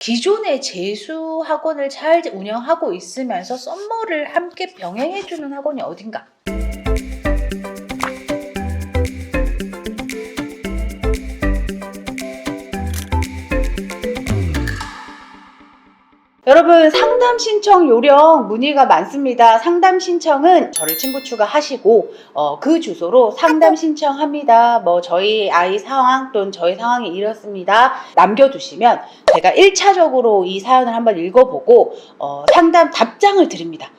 기존의 재수 학원을 잘 운영하고 있으면서 썸머를 함께 병행해주는 학원이 어딘가? 여러분, 상담 신청 요령 문의가 많습니다. 상담 신청은 저를 친구 추가하시고 그 주소로 상담 신청합니다. 저희 아이 상황 또는 저희 상황이 이렇습니다. 남겨두시면 제가 1차적으로 이 사연을 한번 읽어보고 상담 답장을 드립니다.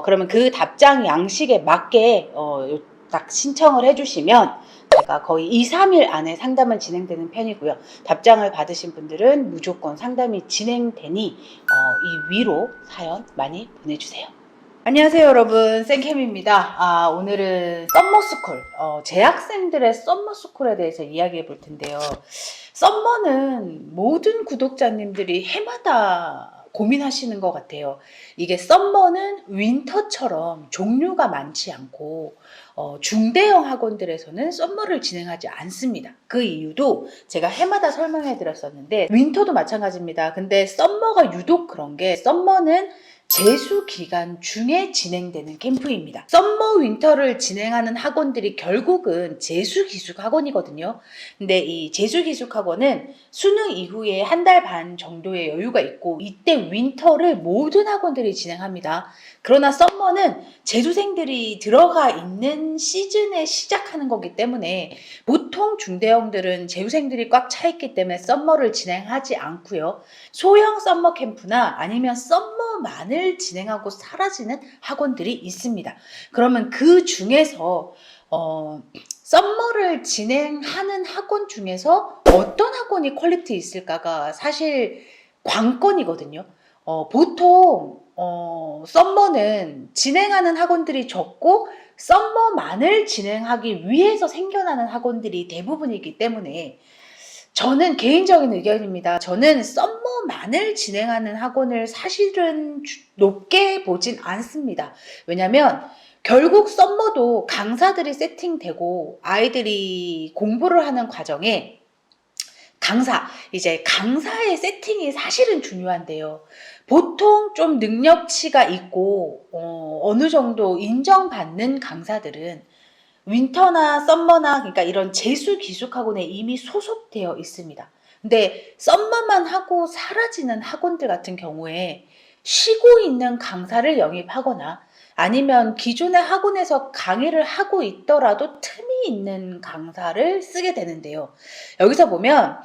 그러면 그 답장 양식에 맞게 딱 신청을 해주시면 제가 거의 2, 3일 안에 상담은 진행되는 편이고요. 답장을 받으신 분들은 무조건 상담이 진행되니 이 위로 사연 많이 보내주세요. 안녕하세요 여러분, 생캠입니다. 오늘은 썸머스쿨, 재학생들의 썸머스쿨에 대해서 이야기해 볼 텐데요. 썸머는 모든 구독자님들이 해마다 고민하시는 것 같아요. 이게 썸머는 윈터처럼 종류가 많지 않고 중대형 학원들에서는 썸머를 진행하지 않습니다. 그 이유도 제가 해마다 설명해 드렸었는데 윈터도 마찬가지입니다. 근데 썸머가 유독 그런 게 썸머는 재수 기간 중에 진행되는 캠프입니다. 썸머 윈터를 진행하는 학원들이 결국은 재수 기숙 학원이거든요. 근데 이 재수 기숙 학원은 수능 이후에 한 달 반 정도의 여유가 있고 이때 윈터를 모든 학원들이 진행합니다. 그러나 썸머는 재수생들이 들어가 있는 시즌에 시작하는 거기 때문에 보통 중대형들은 재수생들이 꽉 차 있기 때문에 썸머를 진행하지 않고요. 소형 썸머 캠프나 아니면 썸머만을 진행하고 사라지는 학원들이 있습니다. 그러면 그 중에서 썸머를 진행하는 학원 중에서 어떤 학원이 퀄리티 있을까가 사실 관건이거든요. 보통 썸머는 진행하는 학원들이 적고 썸머만을 진행하기 위해서 생겨나는 학원들이 대부분이기 때문에 저는 개인적인 의견입니다. 저는 썸머만을 진행하는 학원을 사실은 높게 보진 않습니다. 왜냐면 결국 썸머도 강사들이 세팅되고 아이들이 공부를 하는 과정에 강사의 세팅이 사실은 중요한데요. 보통 좀 능력치가 있고 어느 정도 인정받는 강사들은 윈터나 썸머나 그러니까 이런 재수 기숙학원에 이미 소속되어 있습니다. 근데 썸머만 하고 사라지는 학원들 같은 경우에 쉬고 있는 강사를 영입하거나 아니면 기존의 학원에서 강의를 하고 있더라도 틈이 있는 강사를 쓰게 되는데요. 여기서 보면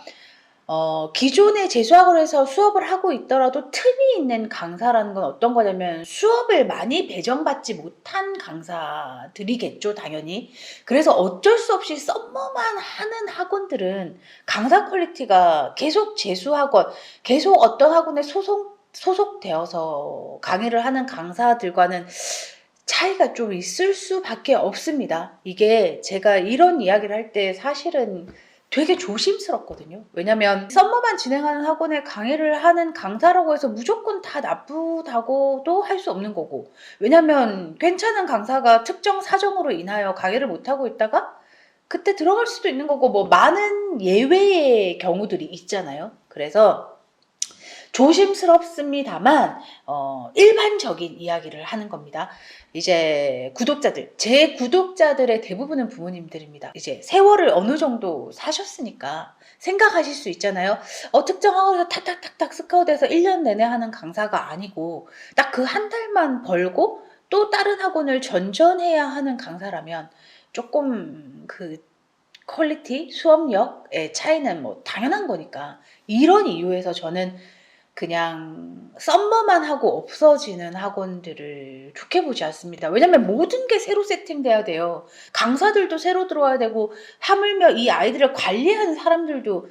기존의 재수학원에서 수업을 하고 있더라도 틈이 있는 강사라는 건 어떤 거냐면 수업을 많이 배정받지 못한 강사들이겠죠, 당연히. 그래서 어쩔 수 없이 썸머만 하는 학원들은 강사 퀄리티가 계속 재수학원, 계속 어떤 학원에 소속되어서 강의를 하는 강사들과는 차이가 좀 있을 수밖에 없습니다. 이게 제가 이런 이야기를 할 때 사실은 되게 조심스럽거든요. 왜냐면 썸머만 진행하는 학원에 강의를 하는 강사라고 해서 무조건 다 나쁘다고도 할 수 없는 거고, 왜냐면 괜찮은 강사가 특정 사정으로 인하여 강의를 못하고 있다가 그때 들어갈 수도 있는 거고, 많은 예외의 경우들이 있잖아요. 그래서 조심스럽습니다만 일반적인 이야기를 하는 겁니다. 이제 제 구독자들의 대부분은 부모님들입니다. 이제 세월을 어느 정도 사셨으니까 생각하실 수 있잖아요. 특정 학원에서 탁탁탁탁 스카우트해서 1년 내내 하는 강사가 아니고 딱 그 한 달만 벌고 또 다른 학원을 전전해야 하는 강사라면 조금 그 퀄리티, 수업력의 차이는 당연한 거니까 이런 이유에서 저는 그냥 썸머만 하고 없어지는 학원들을 좋게 보지 않습니다. 왜냐면 모든 게 새로 세팅돼야 돼요. 강사들도 새로 들어와야 되고 하물며 이 아이들을 관리하는 사람들도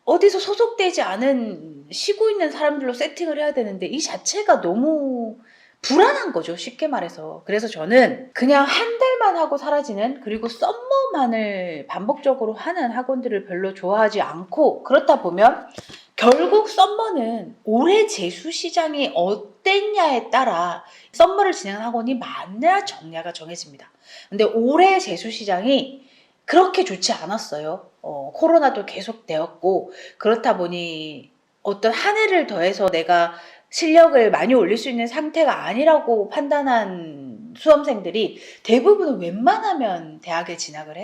어디서 소속되지 않은 쉬고 있는 사람들로 세팅을 해야 되는데 이 자체가 너무 불안한 거죠, 쉽게 말해서. 그래서 저는 그냥 한 달만 하고 사라지는, 그리고 썸머만을 반복적으로 하는 학원들을 별로 좋아하지 않고, 그렇다 보면 결국 썸머는 올해 재수 시장이 어땠냐에 따라 썸머를 진행하는 학원이 많냐 적냐가 정해집니다. 근데 올해 재수 시장이 그렇게 좋지 않았어요. 코로나도 계속되었고, 그렇다 보니 어떤 한 해를 더해서 내가 실력을 많이 올릴 수 있는 상태가 아니라고 판단한 수험생들이 대부분은 웬만하면 대학에 진학을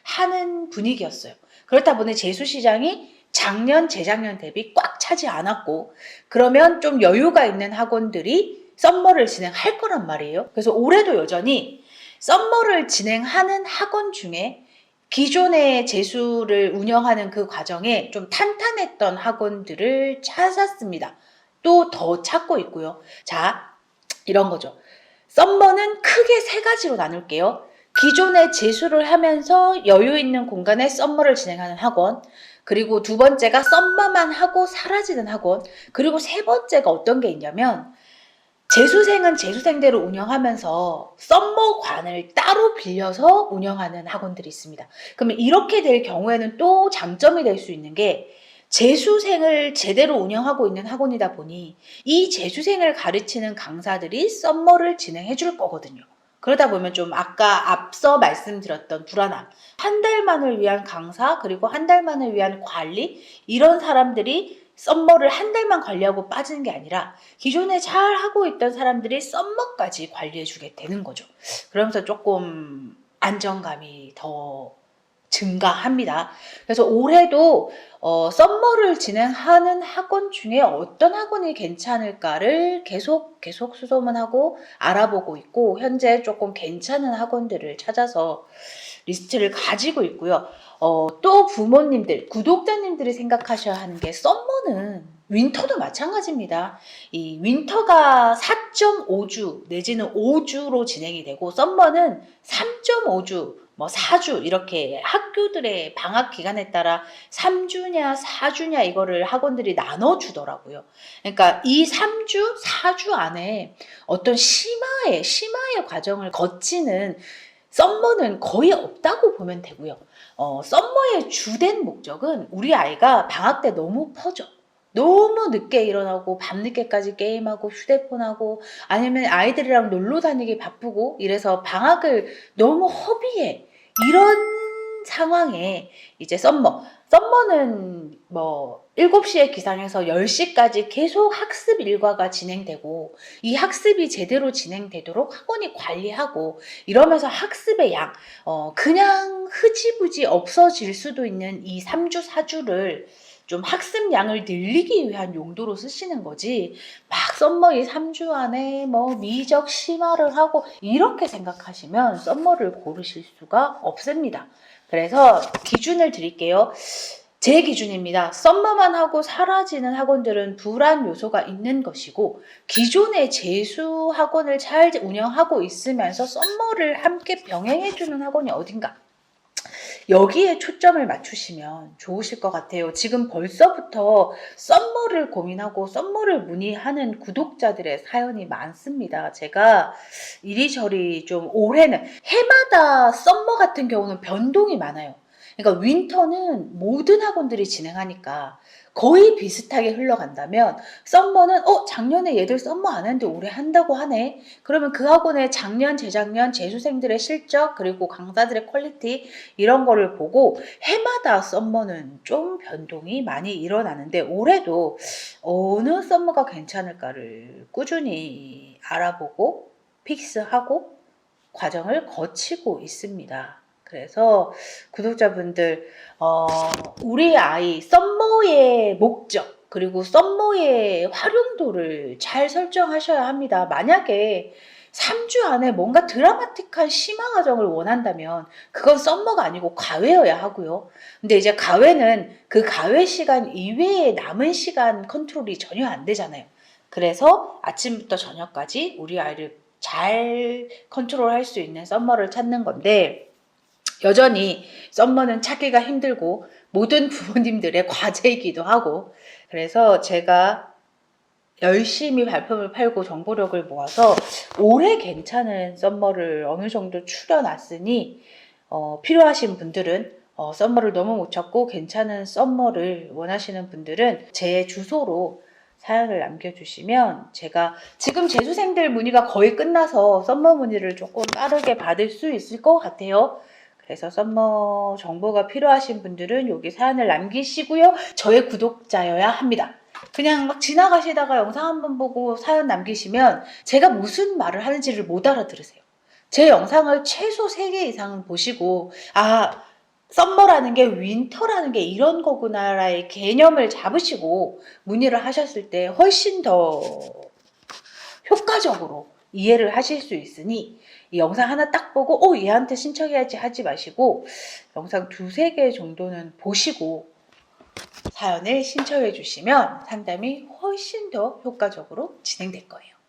하는 분위기였어요. 그렇다 보니 재수시장이 작년, 재작년 대비 꽉 차지 않았고, 그러면 좀 여유가 있는 학원들이 썸머를 진행할 거란 말이에요. 그래서 올해도 여전히 썸머를 진행하는 학원 중에 기존의 재수를 운영하는 그 과정에 좀 탄탄했던 학원들을 찾았습니다. 또 더 찾고 있고요. 자, 이런 거죠. 썸머는 크게 세 가지로 나눌게요. 기존의 재수를 하면서 여유 있는 공간에 썸머를 진행하는 학원, 그리고 두 번째가 썸머만 하고 사라지는 학원, 그리고 세 번째가 어떤 게 있냐면 재수생은 재수생대로 운영하면서 썸머관을 따로 빌려서 운영하는 학원들이 있습니다. 그러면 이렇게 될 경우에는 또 장점이 될 수 있는 게 재수생을 제대로 운영하고 있는 학원이다 보니 이 재수생을 가르치는 강사들이 썸머를 진행해 줄 거거든요. 그러다 보면 좀 아까 앞서 말씀드렸던 불안함, 한 달만을 위한 강사, 그리고 한 달만을 위한 관리, 이런 사람들이 썸머를 한 달만 관리하고 빠지는 게 아니라 기존에 잘 하고 있던 사람들이 썸머까지 관리해 주게 되는 거죠. 그러면서 조금 안정감이 더 증가합니다. 그래서 올해도 썸머를 진행하는 학원 중에 어떤 학원이 괜찮을까를 계속 수소문하고 알아보고 있고, 현재 조금 괜찮은 학원들을 찾아서 리스트를 가지고 있고요. 또 부모님들, 구독자님들이 생각하셔야 하는 게 썸머는 윈터도 마찬가지입니다. 이 윈터가 4.5주 내지는 5주로 진행이 되고 썸머는 3.5주, 뭐 4주 이렇게 학교들의 방학 기간에 따라 3주냐 4주냐 이거를 학원들이 나눠주더라고요. 그러니까 이 3주, 4주 안에 어떤 심화의 과정을 거치는 썸머는 거의 없다고 보면 되고요. 썸머의 주된 목적은 우리 아이가 방학 때 너무 퍼져. 너무 늦게 일어나고 밤늦게까지 게임하고 휴대폰하고 아니면 아이들이랑 놀러 다니기 바쁘고 이래서 방학을 너무 허비해. 이런 상황에 이제 썸머는 뭐 7시에 기상해서 10시까지 계속 학습 일과가 진행되고 이 학습이 제대로 진행되도록 학원이 관리하고 이러면서 학습의 양, 그냥 흐지부지 없어질 수도 있는 이 3주, 4주를 좀 학습량을 늘리기 위한 용도로 쓰시는 거지, 막 썸머 이 3주 안에 뭐 미적 심화를 하고 이렇게 생각하시면 썸머를 고르실 수가 없습니다. 그래서 기준을 드릴게요. 제 기준입니다. 썸머만 하고 사라지는 학원들은 불안 요소가 있는 것이고, 기존의 재수 학원을 잘 운영하고 있으면서 썸머를 함께 병행해주는 학원이 어딘가, 여기에 초점을 맞추시면 좋으실 것 같아요. 지금 벌써부터 썸머를 고민하고 썸머를 문의하는 구독자들의 사연이 많습니다. 제가 이리저리 좀 올해는 해마다 썸머 같은 경우는 변동이 많아요. 그러니까 윈터는 모든 학원들이 진행하니까 거의 비슷하게 흘러간다면, 썸머는 작년에 얘들 썸머 안 했는데 올해 한다고 하네. 그러면 그 학원의 작년, 재작년 재수생들의 실적, 그리고 강사들의 퀄리티, 이런 거를 보고 해마다 썸머는 좀 변동이 많이 일어나는데, 올해도 어느 썸머가 괜찮을까를 꾸준히 알아보고 픽스하고 과정을 거치고 있습니다. 그래서 구독자분들, 우리 아이 썸머의 목적, 그리고 썸머의 활용도를 잘 설정하셔야 합니다. 만약에 3주 안에 뭔가 드라마틱한 심화 과정을 원한다면 그건 썸머가 아니고 과외여야 하고요. 근데 이제 과외는 그 과외 시간 이외에 남은 시간 컨트롤이 전혀 안 되잖아요. 그래서 아침부터 저녁까지 우리 아이를 잘 컨트롤할 수 있는 썸머를 찾는 건데, 여전히 썸머는 찾기가 힘들고 모든 부모님들의 과제이기도 하고, 그래서 제가 열심히 발품을 팔고 정보력을 모아서 올해 괜찮은 썸머를 어느 정도 추려놨으니, 필요하신 분들은 썸머를 너무 못 찾고 괜찮은 썸머를 원하시는 분들은 제 주소로 사연을 남겨주시면 제가, 지금 재수생들 문의가 거의 끝나서 썸머 문의를 조금 빠르게 받을 수 있을 것 같아요. 그래서 썸머 정보가 필요하신 분들은 여기 사연을 남기시고요. 저의 구독자여야 합니다. 그냥 막 지나가시다가 영상 한번 보고 사연 남기시면 제가 무슨 말을 하는지를 못 알아들으세요. 제 영상을 최소 3개 이상은 보시고 아 썸머라는 게 윈터라는 게 이런 거구나라의 개념을 잡으시고 문의를 하셨을 때 훨씬 더 효과적으로 이해를 하실 수 있으니 이 영상 하나 딱 보고 얘한테 신청해야지 하지 마시고 영상 2-3개 정도는 보시고 사연을 신청해 주시면 상담이 훨씬 더 효과적으로 진행될 거예요.